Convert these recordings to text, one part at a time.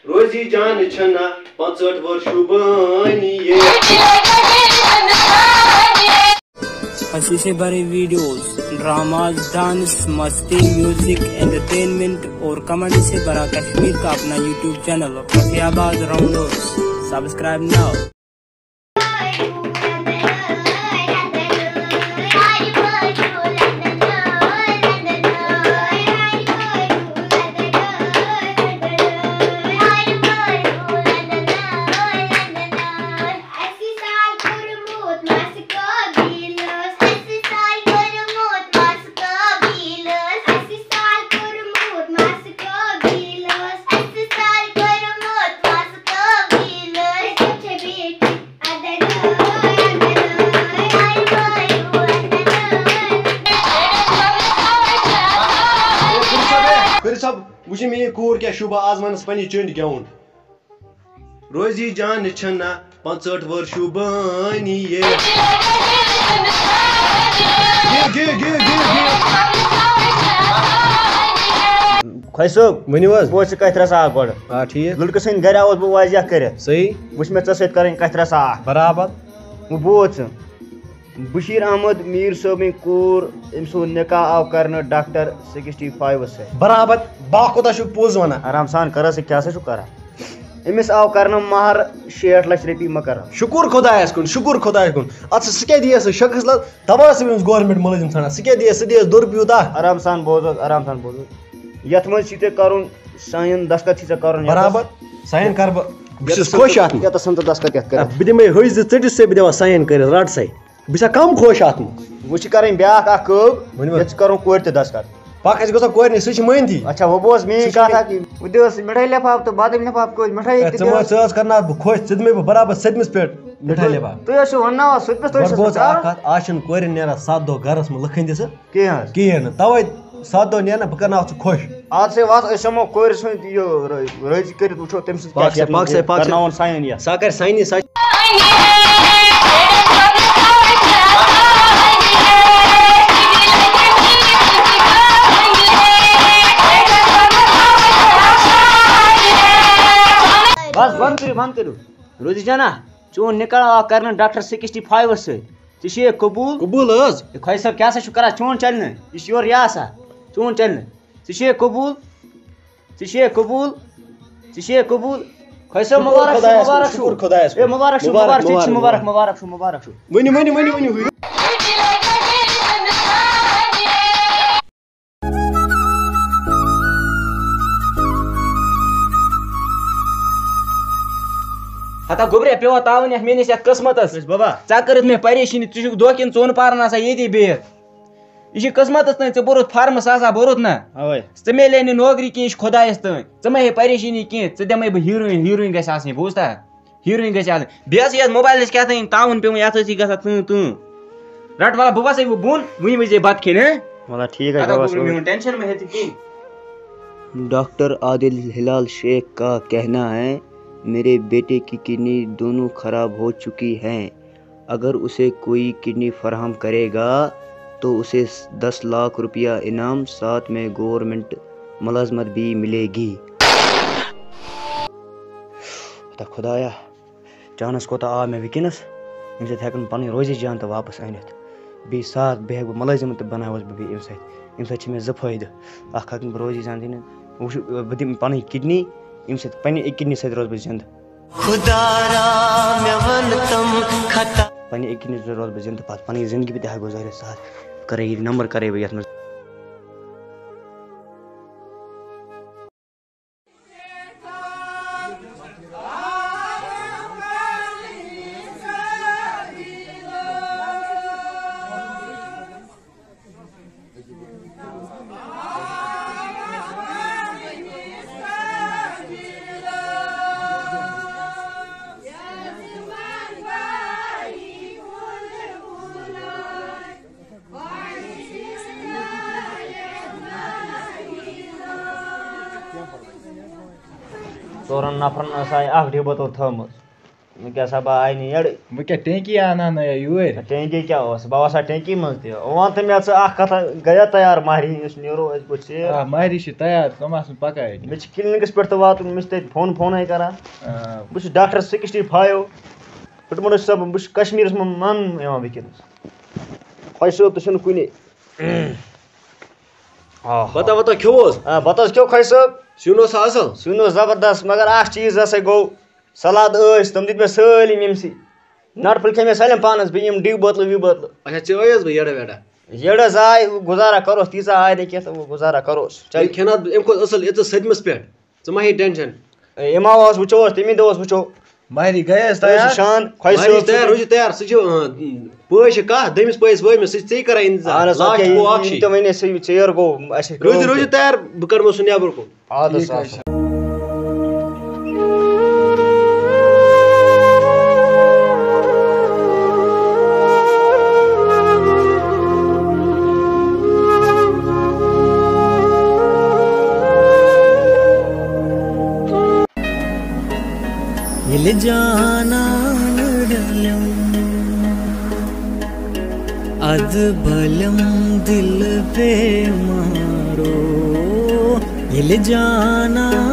रोजी जान छना 65 वर्ष बनी ये हंसी से भरे वीडियोस, ड्रामाज, डांस, मस्ती, म्यूजिक, एंटरटेनमेंट और कमेडी से भरा कश्मीर का अपना YouTube channel Fatehabad rounders. Subscribe now. सब वुझ मे कूर क्या शुभा आज वनस पन्नी चंड गेवन रोजी जान छना 65 वर्ष बनी ये खैसोब वनिव बस कथ रसा गोड़ हां ठीक लड़के सन घर आवस बह वाजिया कर सही वुछ मे च सत कर कथ रसा बराबर बोच बशीर अहमद मीर सोबी कूर इमसो निकाह आव करने डॉक्टर 65 से बराबर बा कोता छु पोज वना आराम सान कर से क्या से छु करा इमिस आव करने महर 60 लाख रुपये मकर शुक्र खुदायस कुन अत सके दिए शख्स ल दबा से गवर्नमेंट मुलाजिम छना सके दिए दुरुपयोग दा आराम सान बोझ यथ मन छिते करून साइन दस्तखत छिते करून बराबर साइन कर बिस खुश आत या त संत दस्तखत यत कर बिदमे होय ज चटिस से बिदवा साइन कर रट सै बिसा कम खुश आत वो करें ब्याह यह करूँ कोर ते दस्तखत पाक गो कोर ने सच मानती अच्छा वो बोस मेन कहा था कि उद्योस मिठाई लिफाफ तो बाद में लिफाफ को मिठाई चमच करना खुश सदमे बराबर सदमिस पे मिठाई लिफाफ तो यस वन्ना सदमिस तो बोस आकत आशन कोर नेरा 7 दो घरस में लखन दिस केन तवे 7 दो नेना बकना खुश आज से वास समो कोर सो यो रज कर उठो तम से पाक से करनावन साइन या साकर साइन बस बंद करो रोजी जाना चोन निकाल करना डॉक्टर 65 से ये कबूल खोई सब क्या से करा चोन चलने ये योर यासा चोन चलने कबूल खोई सब मुबारक वनी हता गोबरे पेवा तावन मेनिस यथ किस्मतस बाबा चा कर मे परेशानी तुझ दोकिन चोन पारन आसा ये बेहत यह किस्मतस न बोरुत फार्म सा बोरुत ना चे मेले नौकरी कह खुदायस तन चे मे परेशानी कह चे दमे बह हीरोइन गई बूझता हीरोइन गई बेस मोबाइल क्या तावन पे ये ग रट वाला बह वस बुन वही वजे बत खेन ठीक है टेंशन में है। डॉक्टर आदिल हिलाल शेख का कहना है मेरे बेटे की किडनी दोनों खराब हो चुकी हैं। अगर उसे कोई किडनी फराहम करेगा तो उसे 10 लाख रुपया इनाम साथ में गवर्नमेंट मुलाजमत भी मिलेगी। खुदाया चानस कोता आ मे वनस हेकन पन रोजी जान तो वापस अनित बी साथ बह बह मुलाजिम तो बनावस बह अम सत मे 2 फायदे अख हकन बह रोजी जान दिन बह दिम पन किडनी अम सत पन्ने एक किडनी सत रोज बह जिंद पन्ने एक किडनी रोज बह जिंद पत पन जिंदगी बह गुजारे साथ करे नंबर करे बह ये चोरन नफरन डिब्बो तो थम क्या सब आई नहीं यार वो क्या टैंकी आना ना यूर टैंकी क्या हो बह वसा टैंकी मन ते वन तो मे कथा गया तैयार माहरी नीरो बह माहरी तैयार तम पका मे क्लिनिकस पे तो वात मे फोन करान बह डॉक्टर 65 फुटमन सब बह कश्मीर मन वनस खुश सोब तो कुन बता बता खेवोस बत क्यों खुश सोब सिन असल सिन जबरदस्त मगर चीज हसा गो सलाद तम दित मे सलिम यमसी नट फुल खे मे सलिम पानस बे डिग बोतल वी बोतल अच्छा चेस बह येड़ा वेड़ा येड़स आय गुजारा करोस तीसा आय ना क्या वो गुजारा करोस चल खेना एम खो असल ये सदमस पे मा ही टेंशन एमा वो तमी दोस वो माहरी गयस तैयार शान खुश तैयार रोज तैयार पश कह दमिस पस वो सी कर इंतजार लास्ट गो आखी तो वने चेयर गो रोज तैयार बह कर सह नबर को आदस जानानडलम अद बलम दिल पे मारो इल जानानडलम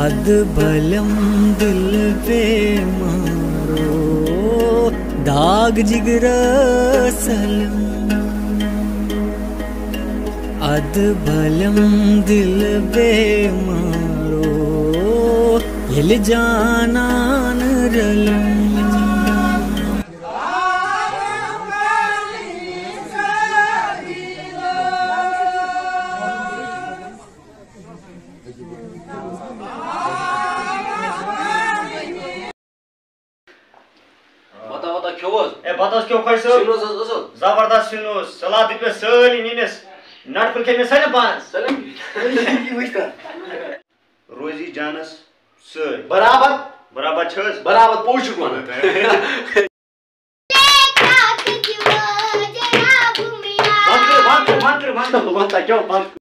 अद बलम दिल पे मारो दाग जिगर सलम अद बलम दिल बे मारो हिल जानान रलम बता खेवोस बतस क्यों खुश जबरदस्त सिनोस सलाद दित मे सलिम यमस नट फुल खे मे सलिम पानस रोजी जानस बराबर बराबर छस बराबर पोछ वन मंत्र क्यों